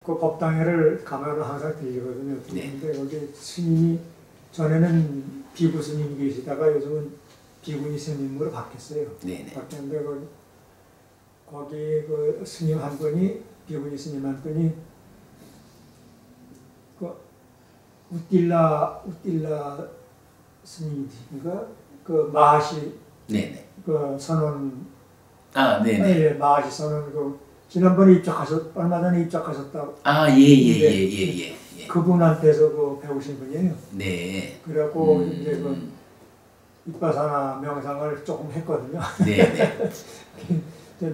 그 법당회를 가면은 항상 들리거든요. 네. 근데 거기 스님이 전에는 비구 스님이 계시다가 요즘은 비구니 스님으로 바뀌었어요. 네네. 바뀌었는데 거기 그 스님 한 분이 비구니 스님 한 분이 그 우딜라 스님인가 그 마하시 네네. 그 선원 네네. 예, 마하시 선원 그 지난번에 얼마 전에 입적하셨다고. 예. 그분한테서 그 배우신 분이에요. 네. 그래갖고 이제 그 입바사나 명상을 조금 했거든요. 네네.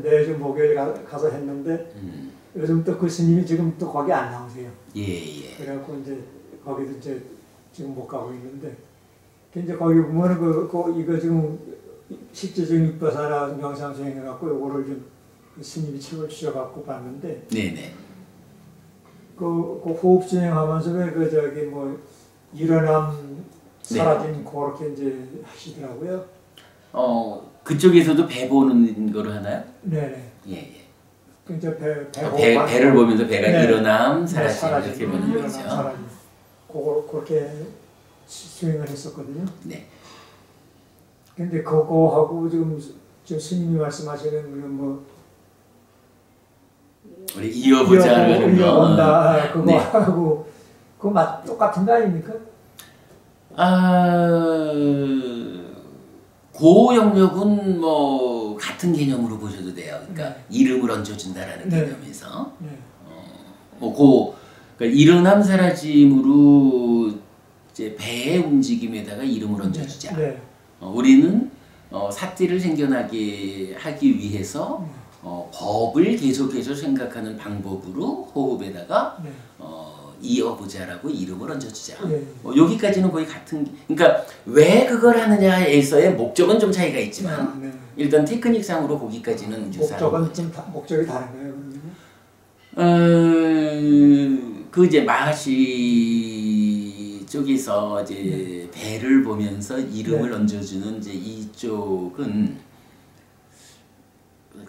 매주 목요일 가서 했는데 요즘 또 그 스님이 지금 또 거기 안 나오세요. 예. 그래갖고 이제 거기도 이제 지금 못 가고 있는데 이제 거기 보면은 이거 지금 실제적인 입바사나 명상 수행해갖고 요거를 좀 스님이 책을 주셔갖고 봤는데. 네네. 그 호흡 진행하면서 왜 일어남 사라짐 그렇게 이제 하시더라고요. 그쪽에서도 배 보는 거를 하나요? 네네. 예. 이제 배를 보면서 배가 네. 일어남 사라짐 이렇게 보는 거죠. 사라짐. 그렇게 수행을 했었거든요. 네. 근데 그거하고 지금 스님이 말씀하시는 우리 이어보자는 이어본다 그거하고 그거 똑같은 거 아닙니까? 그 영역은 뭐 같은 개념으로 보셔도 돼요. 그러니까 이름을 얹어준다라는 개념에서 그러니까 일어남 사라짐으로 이제 배의 움직임에다가 이름을 얹어주자. 우리는 사띠를 생겨나게 하기 위해서 법을 계속해서 생각하는 방법으로 호흡에다가 이어보자라고 이름을 얹어주자. 여기까지는 거의 같은. 그러니까 왜 그걸 하느냐에서의 목적은 좀 차이가 있지만 일단 테크닉상으로 거기까지는 유사한. 목적이 다른 거예요. 그 이제 마하시 쪽에서 이제 배를 보면서 이름을 얹어주는 이제 이쪽은.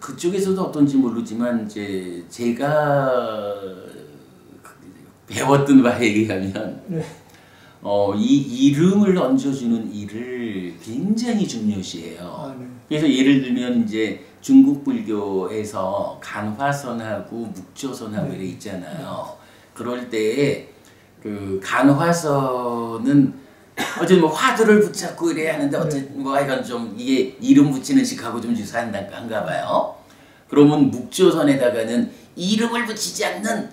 그쪽에서도 어떤지 모르지만 이제 제가 배웠던 바에 의하면 이 이름을 얹어주는 일을 굉장히 중요시해요. 그래서 예를 들면 이제 중국 불교에서 간화선하고 묵조선하고 이래 있잖아요. 그럴 때에 그 간화선은 어쨌든 뭐 화두를 붙잡고 이래야 하는데 어쨌든 뭐 하여간 좀 이게 이름 붙이는 식하고 좀 유사한가 봐요. 그러면 묵조선에다가는 이름을 붙이지 않는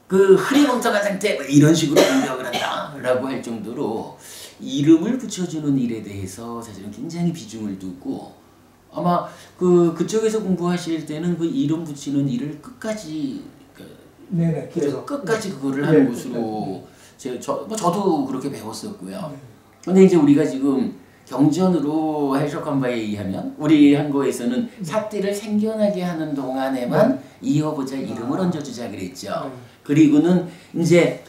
그 흐리멍텅한 상태 뭐 이런 식으로 공격을 한다라고 할 정도로 이름을 붙여주는 일에 대해서 사실은 굉장히 비중을 두고 아마 그쪽에서 공부하실 때는 그 이름 붙이는 일을 끝까지 계속 끝까지 그거를 하는 것으로 저도 그렇게 배웠었고요. 근데 이제 우리가 지금 경전으로 해석한 바에 의하면 우리 한국에서는 사띠를 생겨나게 하는 동안에만 이어보자 이름을 얹어주자 그랬죠. 그리고는 이제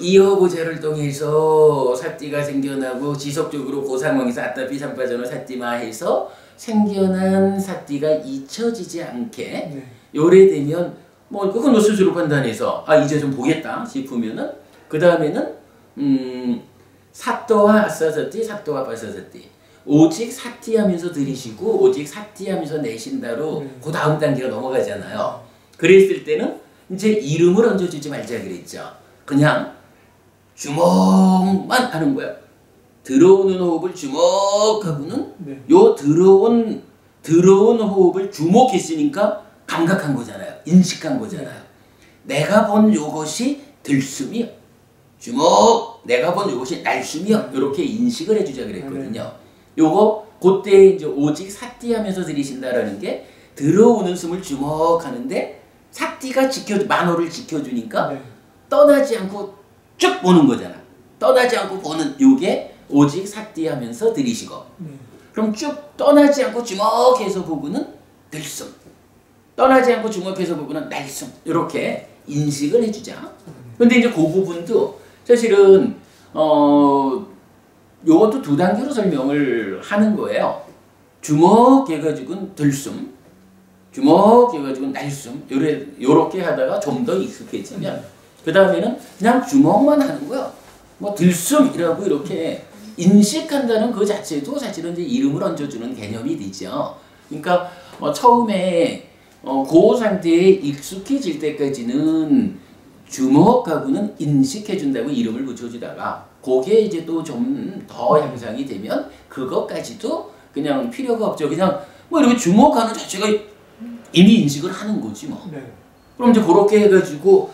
이어보자를 통해서 사띠가 생겨나고 지속적으로 그 상황에서 아따피 삼파전을 사띠마해서 생겨난 사띠가 잊혀지지 않게 요래되면 뭐 그건 뭐 스스로 판단해서 이제 좀 보겠다 싶으면은 그 다음에는 사또와 아싸사띠, 사또와 빠싸사띠 오직 사띠하면서 들이쉬고 오직 사띠하면서 내쉰다로 그 다음 단계로 넘어가잖아요. 그랬을 때는 이제 이름을 얹어주지 말자 그랬죠. 그냥 주먹만 하는 거야. 들어오는 호흡을 주먹하고는 요 들어온 호흡을 주목했으니까 감각한 거잖아요. 인식한 거잖아요. 내가 본 요것이 들숨이요. 주먹, 내가 본 요것이 날숨이요. 이렇게 인식을 해주자 그랬거든요. 요거 그때 이제 오직 사띠하면서 들이신다라는 게 들어오는 숨을 주먹하는데 사띠가 만호를 지켜주니까 떠나지 않고 쭉 보는 거잖아. 떠나지 않고 보는 요게 오직 사띠하면서 들이쉬고 그럼 쭉 떠나지 않고 주먹해서 보고는 들숨 떠나지 않고 주먹해서 보고는 날숨 이렇게 인식을 해주자. 근데 이제 그 부분도 사실은 요것도 두 단계로 설명을 하는 거예요. 주먹해가지고는 들숨 주먹해가지고 날숨 요렇게 하다가 좀 더 익숙해지면 그 다음에는 그냥 주먹만 하는 거야. 뭐 들숨이라고 이렇게 인식한다는 그 자체도 사실은 이제 이름을 얹어주는 개념이 되죠. 그러니까 처음에 그 상태에 익숙해질 때까지는 주먹하고는 인식해준다고 이름을 붙여주다가 그게 이제 또 좀 더 향상이 되면 그것까지도 그냥 필요가 없죠. 그냥 뭐 이렇게 주먹하는 자체가 이미 인식을 하는 거지 뭐. 네. 그럼 이제 그렇게 해가지고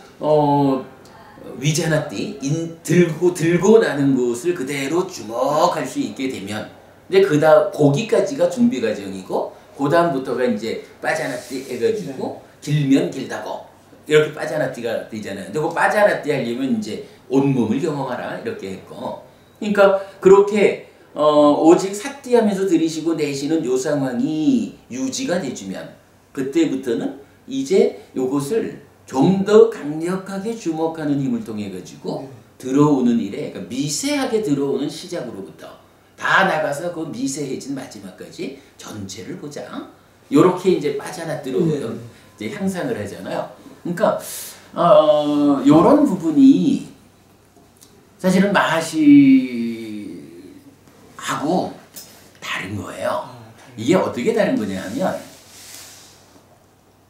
위자나띠 들고 나는 것을 그대로 주먹할 수 있게 되면 이제 거기까지가 준비 과정이고 그 다음부터가 이제 빠자나띠 해가지고 길면 길다고 이렇게 빠자나띠가 되잖아요. 근데 그 빠자나띠 하려면 이제 온몸을 경험하라 이렇게 했고, 그러니까 그렇게 오직 사띠하면서 들이쉬고 내쉬는 요 상황이 유지가 돼주면 그때부터는 이제 요것을 좀 더 강력하게 주목하는 힘을 통해 가지고 들어오는 일에, 그러니까 미세하게 들어오는 시작으로부터 다 나가서 그 미세해진 마지막까지 전체를 보자. 요렇게 이제 빠져나들어오면 이제 향상을 하잖아요. 그러니까 요런 부분이 사실은 마하시하고 다른 거예요. 이게 어떻게 다른 거냐 하면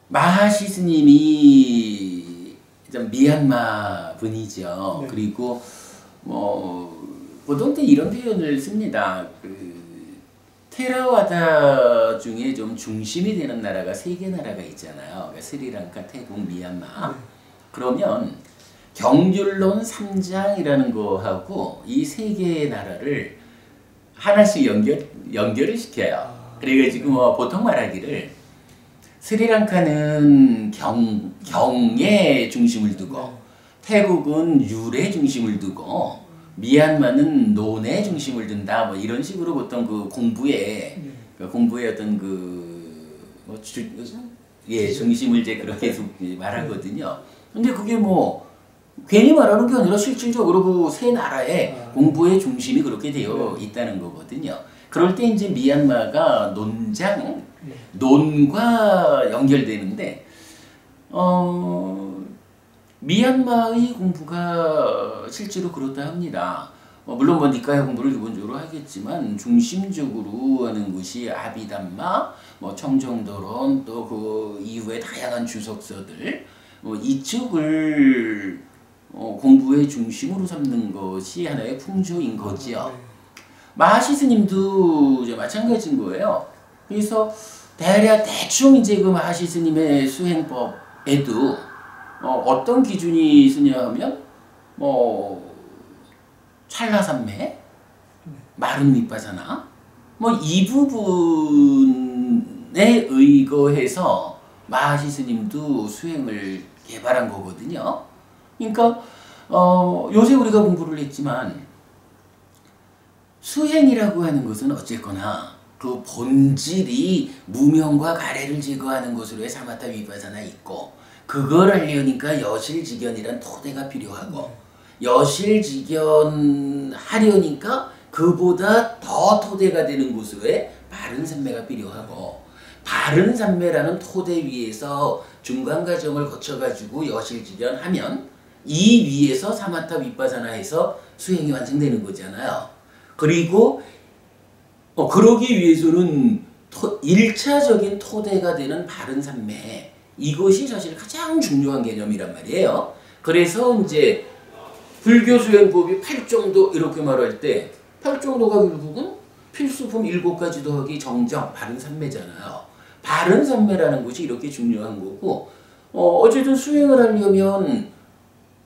마하시 스님이 미얀마 분이죠. 네. 그리고 보통 때 이런 표현을 씁니다. 테라와다 중에 좀 중심이 되는 나라가 3개 나라가 있잖아요. 그러니까 스리랑카, 태국, 미얀마. 그러면 경률론 3장이라는 거하고 이 3개의 나라를 하나씩 연결을 시켜요. 그래가지고 보통 말하기를 스리랑카는 경에 중심을 두고 태국은 율에 중심을 두고 미얀마는 논에 중심을 둔다. 뭐 이런 식으로 보통 그 공부의 어떤 중심을 이제 그렇게 말하거든요. 근데 그게 뭐 괜히 말하는 게 아니라 실질적으로 그 세 나라의 공부의 중심이 그렇게 되어 있다는 거거든요. 그럴 때 이제 미얀마가 논과 연결되는데 미얀마의 공부가 실제로 그렇다 합니다. 물론 뭐 니카야 공부를 기본적으로 하겠지만 중심적으로 하는 것이 아비담마, 뭐 청정도론, 또 그 이후에 다양한 주석서들 이쪽을 공부의 중심으로 삼는 것이 하나의 풍조인 거지요. 마하시 스님도 이제 마찬가지인 거예요. 그래서 대충 이제 그 마하시 스님의 수행법에도 어떤 기준이 있으냐 하면 찰나산매, 마른 밑바사나 이 부분에 의거해서 마하시 스님도 수행을 개발한 거거든요. 그러니까 요새 우리가 공부를 했지만 수행이라고 하는 것은 어쨌거나 그 본질이 무명과 가래를 제거하는 것으로의 사마타 위파사나 있고, 그걸 하려니까 여실직견이란 토대가 필요하고, 여실직견 하려니까 그보다 더 토대가 되는 곳으로의 바른 산매가 필요하고, 바른 산매라는 토대 위에서 중간 과정을 거쳐가지고 여실직견 하면 이 위에서 사마타 위파사나에서 수행이 완성되는 거잖아요. 그리고 그러기 위해서는 1차적인 토대가 되는 바른 산매, 이것이 사실 가장 중요한 개념이란 말이에요. 그래서 이제 불교 수행법이 8정도 이렇게 말할 때 8정도가 결국은 필수품 7가지 더하기 정정, 바른 산매잖아요. 바른 산매라는 것이 이렇게 중요한 거고, 어쨌든 수행을 하려면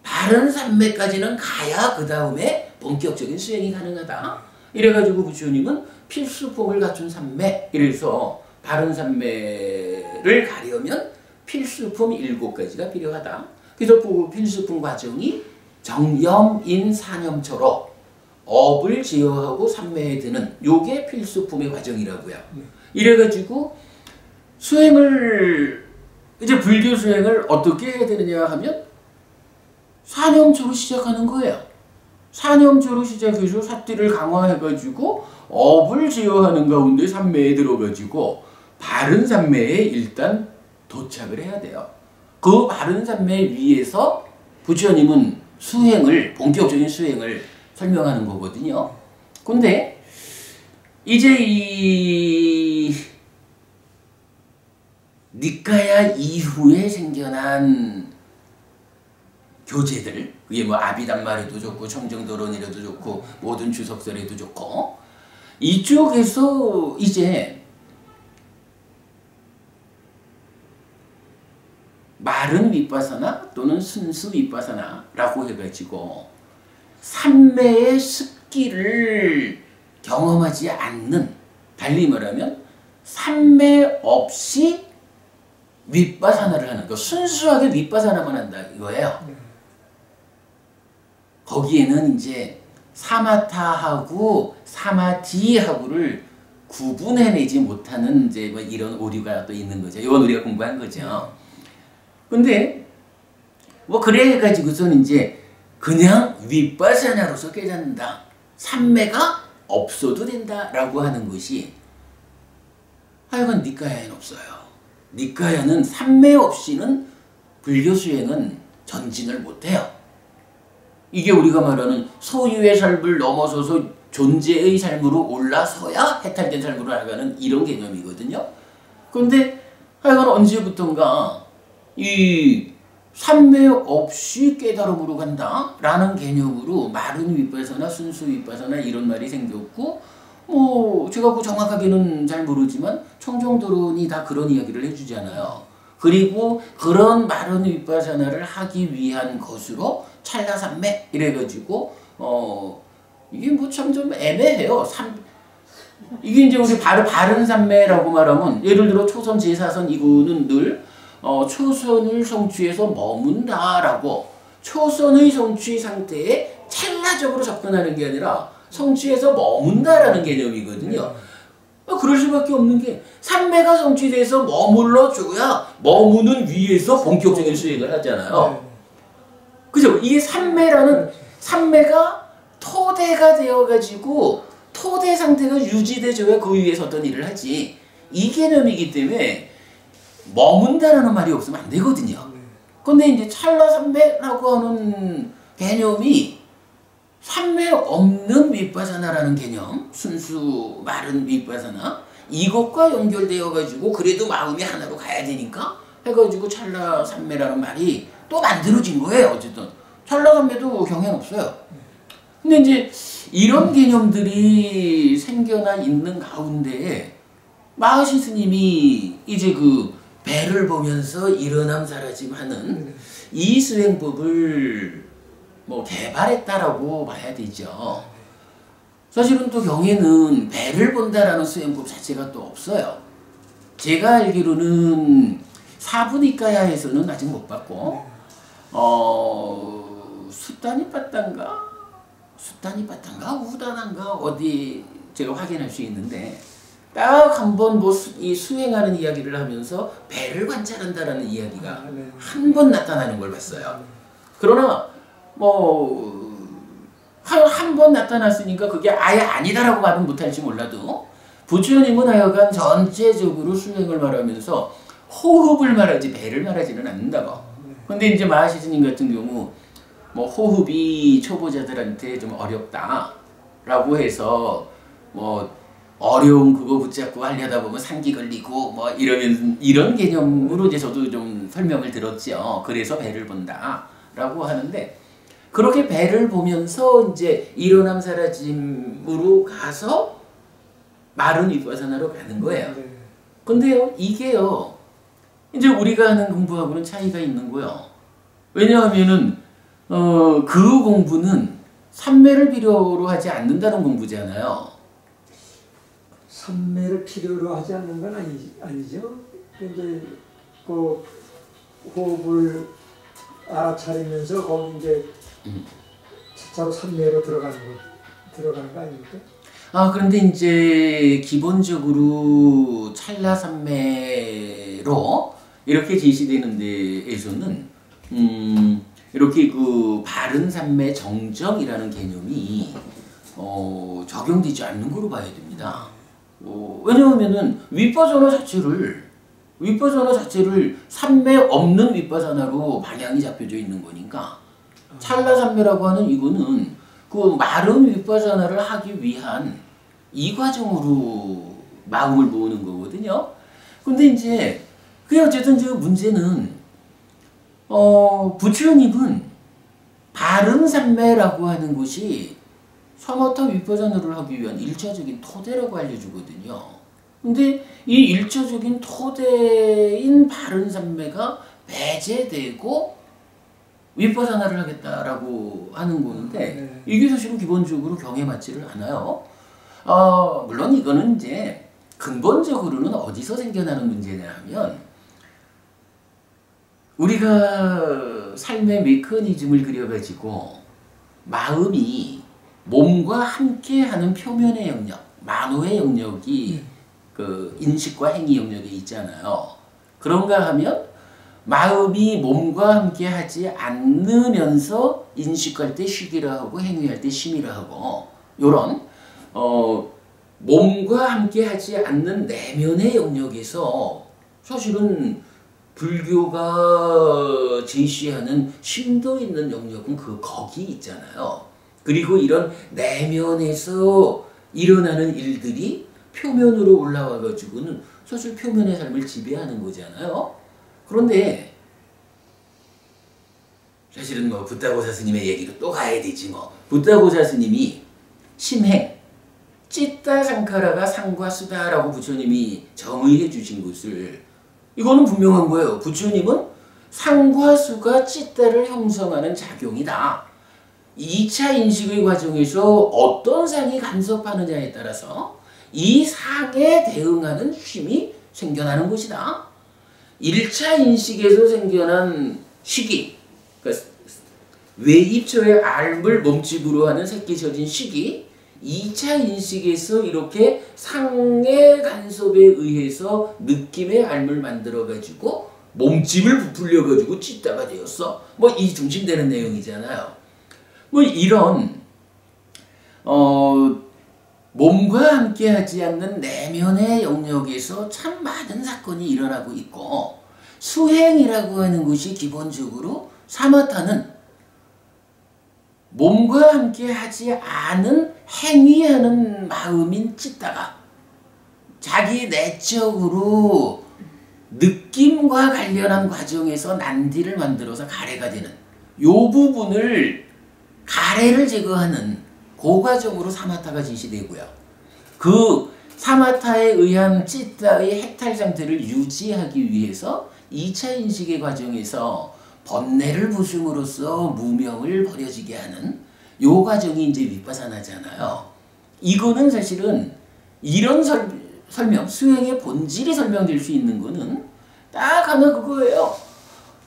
바른 산매까지는 가야 그 다음에 본격적인 수행이 가능하다. 이래가지고 부처님은 필수품을 갖춘 산매, 이래서 바른 산매를 가려면 필수품 7가지가 필요하다. 그래서 그 필수품 과정이 정염인 사념처로 업을 제어하고 산매에 드는 요게 필수품의 과정이라고요. 이래가지고 수행을, 이제 불교 수행을 어떻게 해야 되느냐 하면 사념초로 시작하는 거예요. 사념초로 시작해서 사띠를 강화해가지고 업을 제어하는 가운데 산매에 들어가지고 바른 산매에 일단 도착을 해야 돼요. 그 바른 산매 위에서 부처님은 수행을, 본격적인 수행을 설명하는 거거든요. 근데 이제 이 니까야 이후에 생겨난 교재들, 그게 뭐 아비담마래도 좋고 청정도론이라도 좋고 모든 주석설에도 좋고, 이쪽에서 이제 마른 윗바사나 또는 순수 윗바사나라고 해가지고 삼매의 습기를 경험하지 않는, 달리 말하면 삼매 없이 윗바사나를 하는 거, 순수하게 윗바사나만 한다 이거예요. 거기에는 이제 사마타하고 사마디하고를 구분해내지 못하는 이제 뭐 이런 오류가 또 있는 거죠. 이건 우리가 공부한 거죠. 근데 뭐 그래 가지고선 이제 그냥 윗바사나로서 깨닫는다, 삼매가 없어도 된다라고 하는 것이 하여간 니까야에는 없어요. 니까야는 삼매 없이는 불교 수행은 전진을 못해요. 이게 우리가 말하는 소유의 삶을 넘어서서 존재의 삶으로 올라서야 해탈된 삶으로 나가는 이런 개념이거든요. 그런데 하여간 언제부턴가 이 삼매 없이 깨달음으로 간다라는 개념으로 마른 윗바사나 순수 윗바사나 이런 말이 생겼고, 뭐 제가 그 정확하게는 잘 모르지만 청정도론이 다 그런 이야기를 해주잖아요. 그리고 그런 마른 윗바사나를 하기 위한 것으로 찰나삼매 이래가지고 이게 뭐 참 좀 애매해요. 이게 이제 우리 바른 삼매라고 말하면, 예를 들어 초선 제사선 이거는 늘 초선을 성취해서 머문다라고, 초선의 성취 상태에 찰나적으로 접근하는 게 아니라 성취해서 머문다라는 개념이거든요. 그럴 수밖에 없는 게 삼매가 성취돼서 머물러 줘야 머무는 위에서 본격적인 수행을 하잖아요. 그죠? 이게 삼매가 토대가 되어가지고 토대 상태가 유지돼줘야 그 위에서 어떤 일을 하지, 이 개념이기 때문에 머문다라는 말이 없으면 안 되거든요. 근데 이제 찰나삼매라고 하는 개념이 삼매 없는 윗바사나라는 개념, 순수 마른 윗바사나, 이것과 연결되어 가지고 그래도 마음이 하나로 가야 되니까 해가지고 찰나삼매라는 말이 또 만들어진 거예요. 어쨌든 찰나삼매도 경향 없어요. 근데 이제 이런 개념들이 생겨나 있는 가운데에 마하시 스님이 이제 그 배를 보면서 일어남 사라짐 하는 이 수행법을 뭐 개발했다라고 봐야 되죠. 사실은 또 경에는 배를 본다라는 수행법 자체가 또 없어요. 제가 알기로는 사부니까야에서는 아직 못 봤고, 수타니빠딴가 우다난가 어디 제가 확인할 수 있는데, 딱 한 번 뭐 이 수행하는 이야기를 하면서 배를 관찰한다라는 이야기가 한 번 나타나는 걸 봤어요. 그러나 뭐 한 번 나타났으니까 그게 아예 아니다라고 말은 못할지 몰라도, 부처님은 하여간 전체적으로 수행을 말하면서 호흡을 말하지 배를 말하지는 않는다고. 근데 이제 마하시 스님 같은 경우 뭐 호흡이 초보자들한테 좀 어렵다라고 해서 뭐 어려운 그거 붙잡고 하려다 보면 상기 걸리고 뭐 이런 개념으로 이제 저도 좀 설명을 들었죠. 그래서 배를 본다라고 하는데, 그렇게 배를 보면서 이제 일어남 사라짐으로 가서 마른 윗바사나로 가는 거예요. 근데요, 이게요, 이제 우리가 하는 공부하고는 차이가 있는 거예요. 왜냐하면은 그 공부는 삼매를 필요로 하지 않는다는 공부잖아요. 삼매를 필요로 하지 않는 건 아니죠. 이제 그 호흡을 알아차리면서 거기 이제 차차로 삼매로 들어가는 거 아닙니까? 그런데 이제 기본적으로 찰나삼매로 이렇게 제시되는 데에서는 이렇게 그 바른 삼매 정정이라는 개념이 적용되지 않는 거로 봐야 됩니다. 왜냐하면은 윗바사나 자체를 윗바사나 자체를 삼매 없는 윗바사나로 방향이 잡혀져 있는 거니까 찰나삼매라고 하는 이거는 그 마른 윗바사나를 하기 위한 이 과정으로 마음을 모으는 거거든요. 근데 이제 그게 어쨌든 저 문제는 부처님은 바른 삼매라고 하는 것이 사마타 윗바사나를 하기 위한 일차적인 토대라고 알려주거든요. 근데 이 일차적인 토대인 바른 삼매가 배제되고 윗바사나를 하겠다라고 하는 건데 이게 사실은 기본적으로 경에 맞지를 않아요. 물론 이거는 이제 근본적으로는 어디서 생겨나는 문제냐 하면 우리가 삶의 메커니즘을 그려가지고 마음이 몸과 함께하는 표면의 영역, 만호의 영역이 그 인식과 행위 영역에 있잖아요. 그런가 하면 마음이 몸과 함께하지 않으면서 인식할 때 식이라 하고 행위할 때 심이라 하고 요런 몸과 함께하지 않는 내면의 영역에서 사실은 불교가 제시하는 심도 있는 영역은 거기 있잖아요. 그리고 이런 내면에서 일어나는 일들이 표면으로 올라와 가지고는 사실 표면의 삶을 지배하는 거잖아요. 그런데 사실은 뭐 붓다고사 스님의 얘기로 또 가야 되지 뭐. 붓다고사 스님이 심행, 찌따 상카라가 상과 수다라고 부처님이 정의해 주신 것을 이거는 분명한 거예요. 부처님은 상과 수가 찌따를 형성하는 작용이다. 2차 인식의 과정에서 어떤 상이 간섭하느냐에 따라서 이 상에 대응하는 쉼이 생겨나는 것이다. 1차 인식에서 생겨난 식이, 그러니까 외입처의 알을 몸집으로 하는 새끼 젖은 식이 2차 인식에서 이렇게 상의 간섭에 의해서 느낌의 알을 만들어가지고 몸집을 부풀려가지고 찢다가 되었어. 뭐 이 중심되는 내용이잖아요. 뭐 이런 몸과 함께하지 않는 내면의 영역에서 참 많은 사건이 일어나고 있고 수행이라고 하는 것이 기본적으로 사마타는 몸과 함께하지 않은 행위하는 마음인 찢다가 자기 내적으로 느낌과 관련한 과정에서 난디를 만들어서 가래가 되는 요 부분을 가래를 제거하는 그 과정으로 사마타가 지시되고요. 그 사마타에 의한 찌따의 해탈 상태를 유지하기 위해서 2차 인식의 과정에서 번뇌를 부숨으로써 무명을 버려지게 하는 요 과정이 이제 윗바사나잖아요. 이거는 사실은 이런 설명, 수행의 본질이 설명될 수 있는 거는 딱 하나 그거예요.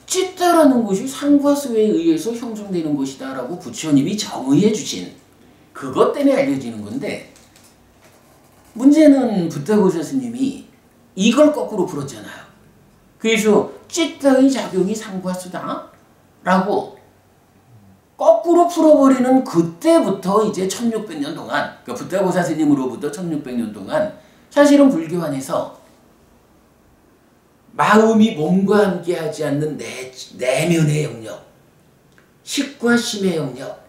찌따라는 것이 상과 수에 의해서 형성되는 것이다 라고 부처님이 정의해 주신 그것 때문에 알려지는 건데 문제는 붓다고사 스님이 이걸 거꾸로 풀었잖아요. 그래서 찌따의 작용이 상과 수다 라고 거꾸로 풀어버리는 그때부터 이제 1600년 동안 그러니까 붓다고사 스님으로부터 1600년 동안 사실은 불교 안에서 마음이 몸과 함께하지 않는 내면의 영역, 식과 심의 영역,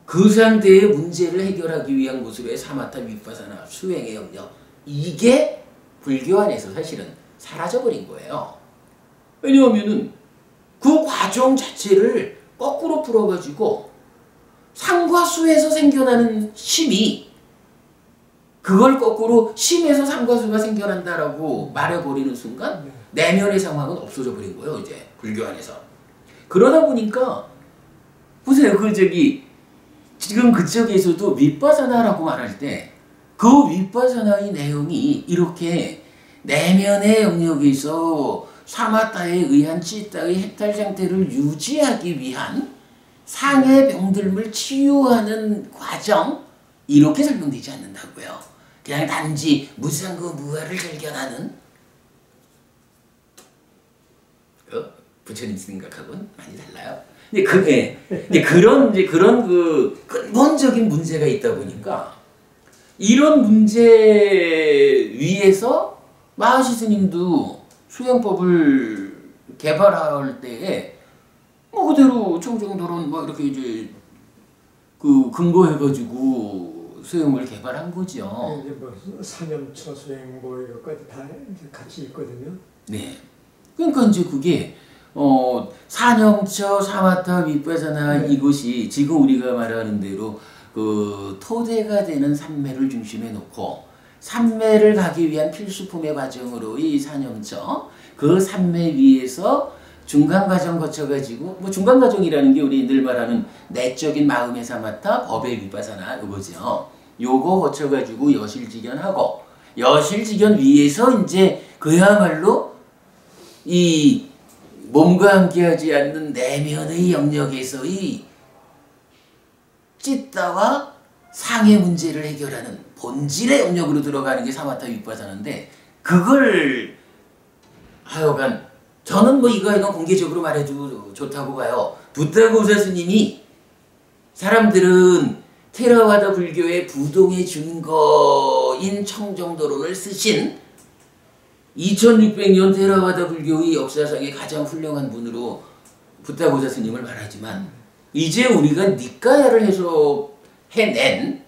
그 상태의 문제를 해결하기 위한 것으로의 사마타 윗바사나 수행의 영역, 이게 불교 안에서 사실은 사라져버린 거예요. 왜냐하면은 그 과정 자체를 거꾸로 풀어가지고 상과 수에서 생겨나는 심이 그걸 거꾸로 심에서 상과 수가 생겨난다라고 말해버리는 순간 내면의 상황은 없어져 버린 거예요. 이제 불교 안에서. 그러다 보니까 보세요. 지금 그쪽에서도 윗바사나라고 말할 때 그 윗바사나의 내용이 이렇게 내면의 영역에서 사마타에 의한 찌따의 해탈 상태를 유지하기 위한 상의 병들을 치유하는 과정 이렇게 설명되지 않는다고요. 그냥 단지 무상고 무아를 발견하는 부처님 생각하고는 많이 달라요. 근데 그런 그 근본적인 문제가 있다 보니까 이런 문제 위에서 마하시 스님도 수행법을 개발할 때에 뭐 그대로 청정도론 뭐 이렇게 이제 그 근거해가지고 수행을 개발한 거죠. 이제 뭐 사념처 수행 뭐 이것까지 다 이제 같이 있거든요. 네. 그러니까 이제 그게 사념처 사마타 윗바사나 네. 이것이 지금 우리가 말하는 대로 그 토대가 되는 삼매를 중심에 놓고 삼매를 가기 위한 필수품의 과정으로 이 사념처 그 삼매 위에서 중간 과정 거쳐가지고 뭐 중간 과정이라는 게 우리 늘 말하는 내적인 마음의 사마타 법의 윗바사나 이거죠. 요거 거쳐가지고 여실직연하고 여실직연 위에서 이제 그야말로 이 몸과 함께하지 않는 내면의 영역에서의 찌따와 상의 문제를 해결하는 본질의 영역으로 들어가는 게 사마타 윗바사나인데 그걸 하여간 저는 뭐 이거 공개적으로 말해도 좋다고 봐요. 부타고사 스님이 사람들은 테라와다 불교의 부동의 준거인 청정도론을 쓰신 2600년 테라와다 불교의 역사상의 가장 훌륭한 분으로 부타고사 스님을 말하지만 이제 우리가 니까야를 해석해낸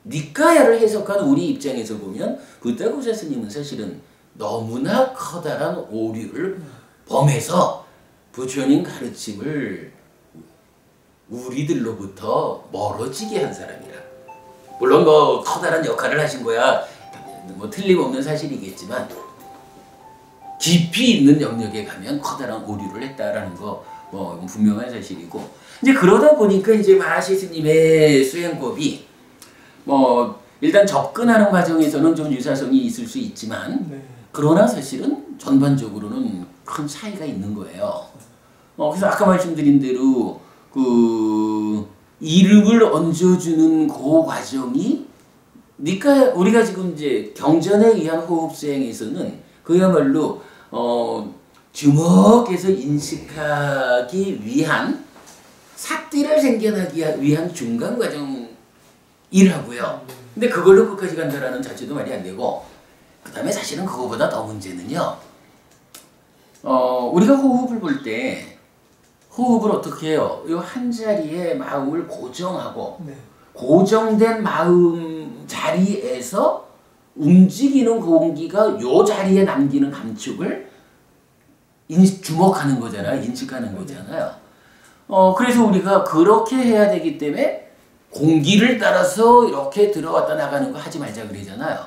니까야를 해석한 우리 입장에서 보면 부타고사 스님은 사실은 너무나 커다란 오류를 범해서 부처님 가르침을 우리들로부터 멀어지게 한 사람이라. 물론 뭐 커다란 역할을 하신 거야 뭐 틀림없는 사실이겠지만 깊이 있는 영역에 가면 커다란 오류를 했다라는 거 뭐 분명한 사실이고 이제 그러다 보니까 이제 마하시 스님의 수행법이 뭐 일단 접근하는 과정에서는 좀 유사성이 있을 수 있지만 네. 그러나 사실은 전반적으로는 큰 차이가 있는 거예요. 그래서 아까 말씀드린 대로 그 이름을 얹어주는 그 과정이 그러니까 우리가 지금 이제 경전에 의한 호흡 수행에서는 그야말로 주먹에서 인식하기 위한 삭띠를 생겨나기 위한 중간 과정이라고요. 근데 그걸로 끝까지 간다라는 자체도 말이 안 되고 그 다음에 사실은 그거보다 더 문제는요. 우리가 호흡을 볼 때 호흡을 어떻게 해요? 이 한 자리에 마음을 고정하고 네. 고정된 마음 자리에서 움직이는 공기가 요 자리에 남기는 감촉을 주목하는 거잖아요. 인식하는 거잖아요. 그래서 우리가 그렇게 해야 되기 때문에 공기를 따라서 이렇게 들어왔다 나가는 거 하지 말자 그러잖아요.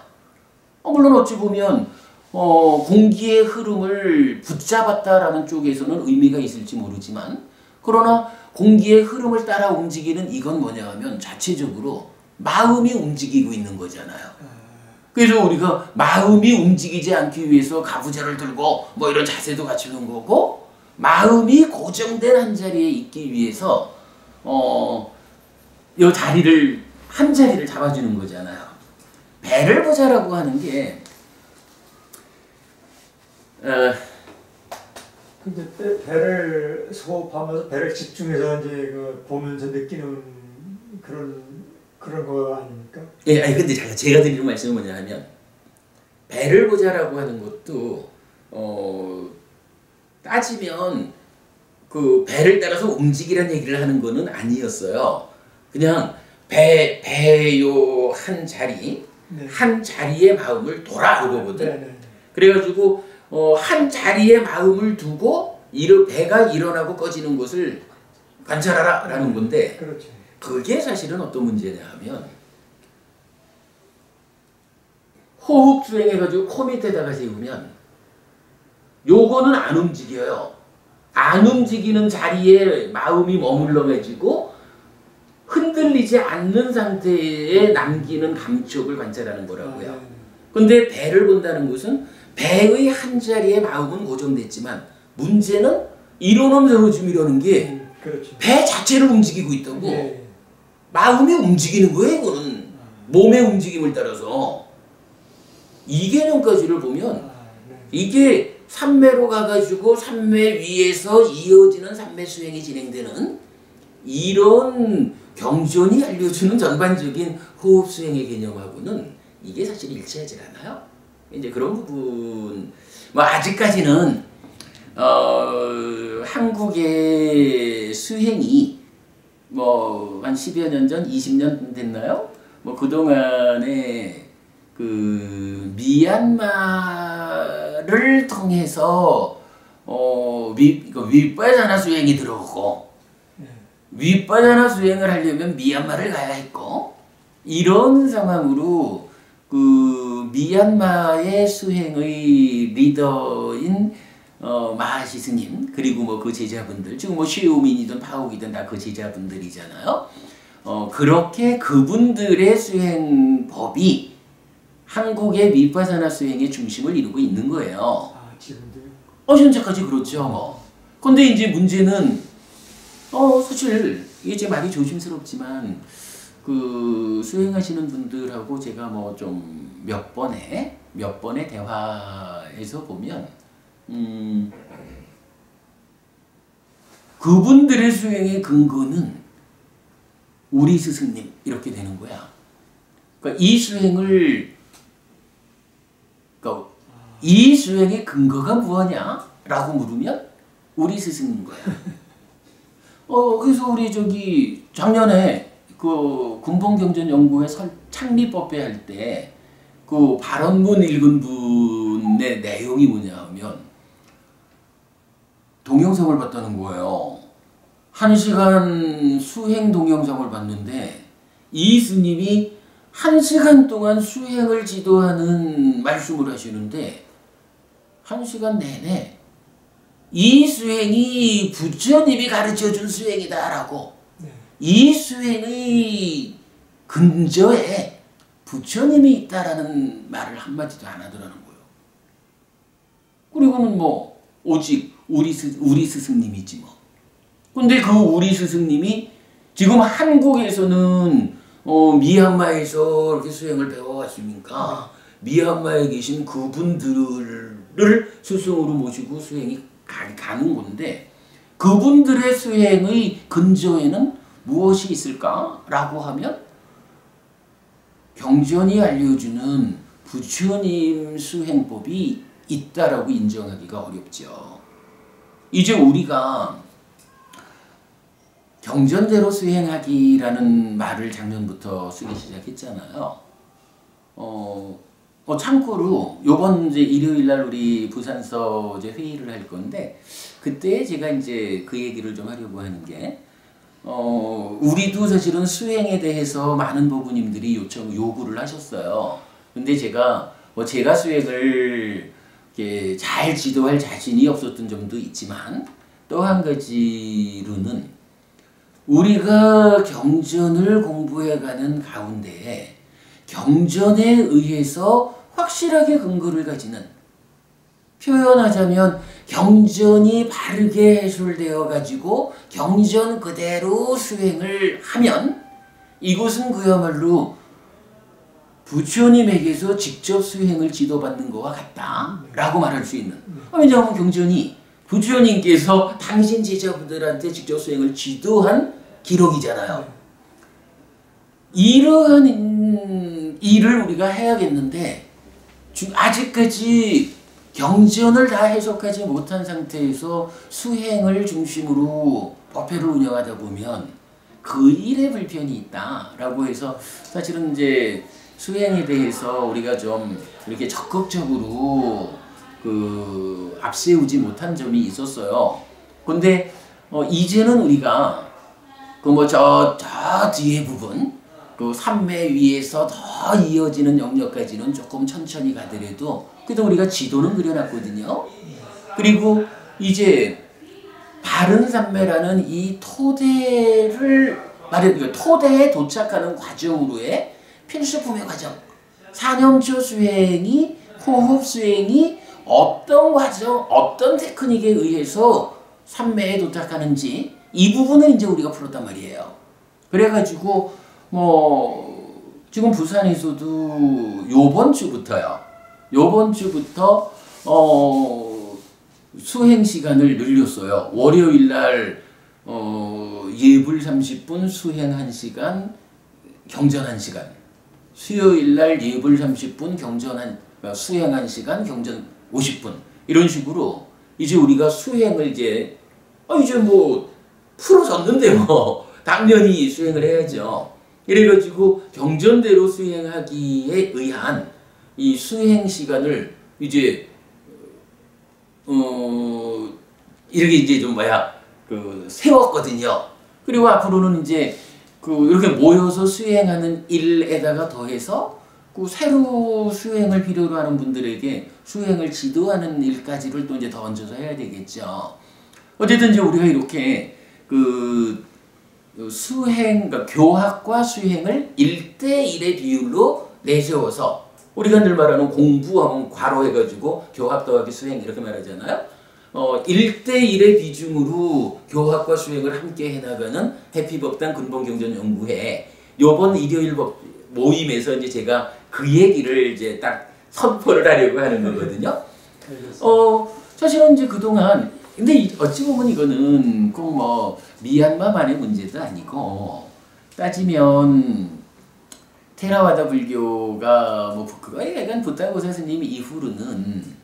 물론 어찌 보면 공기의 흐름을 붙잡았다라는 쪽에서는 의미가 있을지 모르지만 그러나 공기의 흐름을 따라 움직이는 이건 뭐냐 하면 자체적으로 마음이 움직이고 있는 거잖아요. 그래서 우리가 마음이 움직이지 않기 위해서 가부좌를 들고 뭐 이런 자세도 갖추는 거고 마음이 고정된 한 자리에 있기 위해서 이 자리를 한 자리를 잡아주는 거잖아요. 배를 보자라고 하는 게 근데 배를 호흡하면서 배를 집중해서 이제 그 보면서 느끼는 그런 거 아닙니까? 예, 아니 근데 제가 드리는 말씀은 뭐냐 하면 배를 보자라고 하는 것도 따지면 그 배를 따라서 움직이라는 얘기를 하는 거는 아니었어요. 그냥 배요 한 자리 네. 한 자리에 마음을 둬라 이거거든. 네. 그래가지고 한 자리에 마음을 두고 배가 일어나고 꺼지는 것을 관찰하라 라는 건데 그렇죠. 그게 사실은 어떤 문제냐 하면 호흡 수행해가지고 코 밑에다가 세우면 요거는 안 움직여요. 안 움직이는 자리에 마음이 머물러가지고 흔들리지 않는 상태에 남기는 감촉을 관찰하는 거라고요. 근데 배를 본다는 것은 배의 한 자리에 마음은 고정됐지만 문제는 일어나면서 주미라는 게 그렇죠. 배 자체를 움직이고 있다고. 네. 마음이 움직이는 거예요. 이거는 몸의 움직임을 따라서 이 개념까지를 보면 이게 삼매로 가가지고 삼매 위에서 이어지는 삼매 수행이 진행되는 이런 경전이 알려주는 전반적인 호흡 수행의 개념하고는 이게 사실 일치하지 않아요. 이제 그런 부분 뭐 아직까지는 한국의 수행이 뭐 한 10여 년 전, 20년 됐나요? 뭐 그동안에 그 미얀마를 통해서 윗바사나 수행이 들어오고 윗바사나 수행을 하려면 미얀마를 가야 했고 이런 상황으로 그 미얀마의 수행의 리더인 마하시 스님 그리고 뭐 그 제자분들 지금 뭐 쉐오민이든 파옥이든 다 그 제자분들이잖아요. 그렇게 그분들의 수행법이 한국의 윗바사나 수행의 중심을 이루고 있는 거예요. 아, 지금도요? 현재까지 그렇죠. 뭐. 근데 이제 문제는 사실 이게 제 말이 조심스럽지만 그 수행하시는 분들하고 제가 뭐 좀 몇 번의 대화에서 보면 그분들의 수행의 근거는 우리 스승님 이렇게 되는 거야. 그러니까 이 수행의 근거가 무엇냐라고 물으면 우리 스승인 거야. 그래서 우리 저기 작년에 그 군봉경전연구회 창립법회 할 때 그 발언문 읽은 분의 내용이 뭐냐 하면 동영상을 봤다는 거예요. 1시간 수행 동영상을 봤는데 이 스님이 1시간 동안 수행을 지도하는 말씀을 하시는데 1시간 내내 이 수행이 부처님이 가르쳐준 수행이다라고 이 수행의 근저에 부처님이 있다라는 말을 한마디도 안 하더라는 거예요. 그리고는 뭐 오직 우리 스승님이지 뭐. 근데 그 우리 스승님이 지금 한국에서는 미얀마에서 이렇게 수행을 배워왔으니까 미얀마에 계신 그분들을 스승으로 모시고 수행이 가는 건데 그분들의 수행의 근저에는 무엇이 있을까라고 하면 경전이 알려주는 부처님 수행법이 있다라고 인정하기가 어렵죠. 이제 우리가 경전대로 수행하기라는 말을 작년부터 쓰기 시작했잖아요. 참고로 요번 이제 일요일 날 우리 부산서 이제 회의를 할 건데 그때 제가 이제 그 얘기를 좀 하려고 하는 게 우리도 사실은 수행에 대해서 많은 부부님들이 요구를 하셨어요. 근데 제가 제가 수행을 이렇게 잘 지도할 자신이 없었던 점도 있지만 또 한 가지로는 우리가 경전을 공부해가는 가운데 경전에 의해서 확실하게 근거를 가지는 표현하자면 경전이 바르게 해설되어 가지고 경전 그대로 수행을 하면 이것은 그야말로 부처님에게서 직접 수행을 지도받는 것과 같다라고 말할 수 있는. 왜냐하면 경전이 부처님께서 당신 제자분들한테 직접 수행을 지도한 기록이잖아요. 이러한 일을 우리가 해야겠는데 아직까지 경전을 다 해석하지 못한 상태에서 수행을 중심으로 법회를 운영하다 보면 그 일에 불편이 있다라고 해서 사실은 이제 수행에 대해서 우리가 좀 이렇게 적극적으로 그 앞세우지 못한 점이 있었어요. 근데 이제는 우리가 그 뭐 저 뒤에 부분 그 삼매 위에서 더 이어지는 영역까지는 조금 천천히 가더라도 그래도 우리가 지도는 그려놨거든요. 그리고 이제 바른 삼매라는 이 토대를 토대에 도착하는 과정으로의 필수품의 과정, 사념초 수행이 호흡 수행이 어떤 과정, 어떤 테크닉에 의해서 삼매에 도착하는지 이 부분을 이제 우리가 풀었단 말이에요. 그래가지고 지금 부산에서도 요번 주부터 수행 시간을 늘렸어요. 월요일 날 예불 30분, 수행 1시간, 경전 1시간. 수요일 날 예불 30분, 경전 그러니까 수행 1시간, 경전 50분 이런 식으로 이제 우리가 수행을 이제 뭐 풀어졌는데 뭐 당연히 수행을 해야죠. 이래가지고 경전대로 수행하기에 의한 이 수행 시간을 이제 이렇게 이제 좀 세웠거든요. 그리고 앞으로는 이제 이렇게 모여서 수행하는 일에다가 더해서 새로 수행을 필요로 하는 분들에게 수행을 지도하는 일까지를 또 이제 더 얹어서 해야 되겠죠. 어쨌든 이제 우리가 이렇게 수행, 그러니까 교학과 수행을 1대1의 비율로 내세워서 우리가 늘 말하는 공부하면 괄호해가지고 교학 더하기 수행 이렇게 말하잖아요. 1대1의 비중으로 교학과 수행을 함께 해나가는 해피법당 근본경전연구회 요번 일요일 모임에서 이제 제가 그 얘기를 이제 딱 선포를 하려고 하는 거거든요. 사실은 이제 그동안 근데 어찌 보면 이거는 꼭 뭐 미얀마만의 문제도 아니고 따지면 테라와다 불교가 뭐 약간 부타고사 스님 이후로는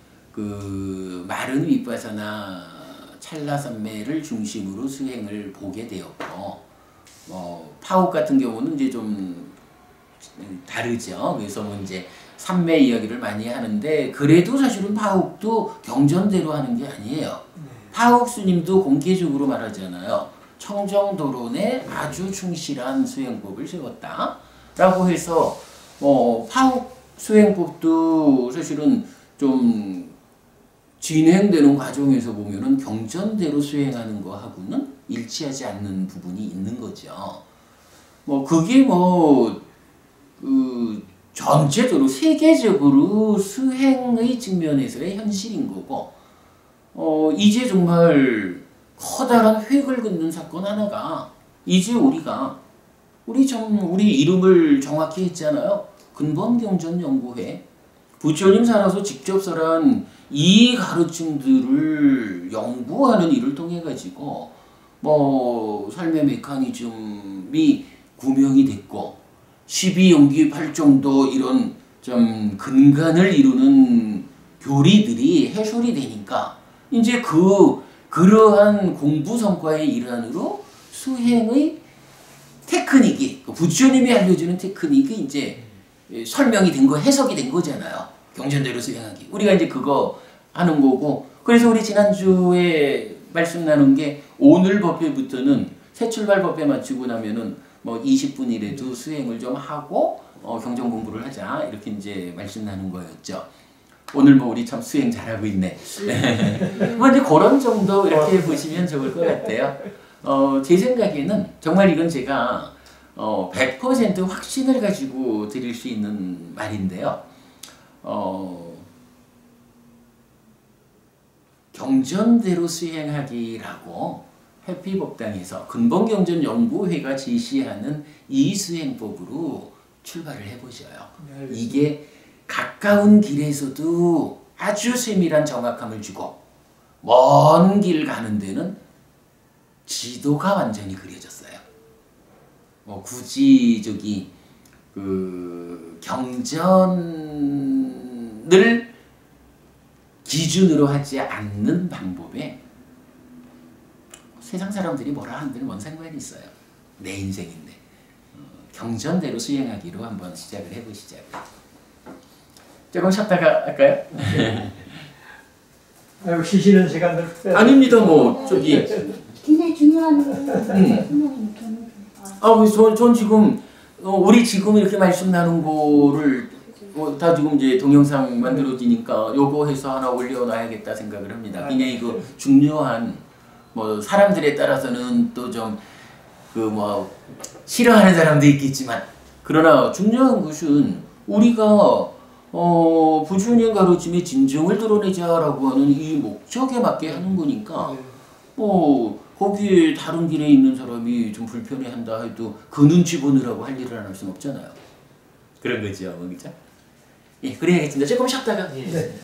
마른 윗바사나 찰나산매를 중심으로 수행을 보게 되었고 파옥 같은 경우는 이제 좀 다르죠. 그래서 뭐 이제 삼매 이야기를 많이 하는데 그래도 사실은 파옥도 경전대로 하는 게 아니에요. 파옥 스님도 공개적으로 말하잖아요. 청정도론에 아주 충실한 수행법을 세웠다. 라고 해서 파옥 수행법도 사실은 좀 진행되는 과정에서 보면은 경전대로 수행하는 거하고는 일치하지 않는 부분이 있는 거죠. 그게 전체적으로 세계적으로 수행의 측면에서의 현실인 거고 이제 정말 커다란 획을 긋는 사건 하나가 이제 우리 이름을 정확히 했잖아요. 근본경전연구회. 부처님 살아서 직접 설한 이 가르침들을 연구하는 일을 통해 가지고 삶의 메커니즘이 구명이 됐고 12용기 8정도 이런 좀 근간을 이루는 교리들이 해설이 되니까 이제 그러한 공부 성과의 일환으로 수행의 테크닉이 부처님이 알려주는 테크닉이 이제 설명이 된 거, 해석이 된 거잖아요. 경전대로 수행하기. 우리가 이제 그거 하는 거고. 그래서 우리 지난주에 말씀 나눈 게 오늘 법회부터는 새 출발 법회 마치고 나면은 20분이라도 수행을 좀 하고 경전 공부를 하자. 이렇게 이제 말씀 나눈 거였죠. 오늘 우리 참 수행 잘하고 있네. 이제 그런 정도 이렇게 보시면 좋을 것 같아요. 제 생각에는 정말 이건 제가 100% 확신을 가지고 드릴 수 있는 말인데요. 경전대로 수행하기라고 해피법당에서 근본경전연구회가 제시하는 이 수행법으로 출발을 해보셔요. 이게 가까운 길에서도 아주 세밀한 정확함을 주고 먼 길 가는 데는 지도가 완전히 그려졌어요. 굳이 경전을 기준으로 하지 않는 방법에 세상 사람들이 뭐라 하는데는 뭔 상관이 있어요. 내 인생인데 경전대로 수행하기로 한번 시작을 해보시죠. 조금 쉬었다가 할까요? 아이고 쉬시는 시간들 아닙니다. 굉장히 중요한 전 지금 우리 지금 이렇게 말씀 나눈 거를 다 지금 이제 동영상 만들어지니까 요거 해서 하나 올려놔야겠다 생각을 합니다. 굉장히 중요한 사람들에 따라서는 또 좀 싫어하는 사람도 있겠지만 그러나 중요한 것은 우리가 부처님 가르침의 진정을 드러내자라고 하는 이 목적에 맞게 하는 거니까 거기에 다른 길에 있는 사람이 좀 불편해한다 해도 그 눈치 보느라고 할 일을 안 할 수는 없잖아요. 그런 거죠, 그죠? 예, 그래야겠습니다. 조금 쉬었다가. 예. 네.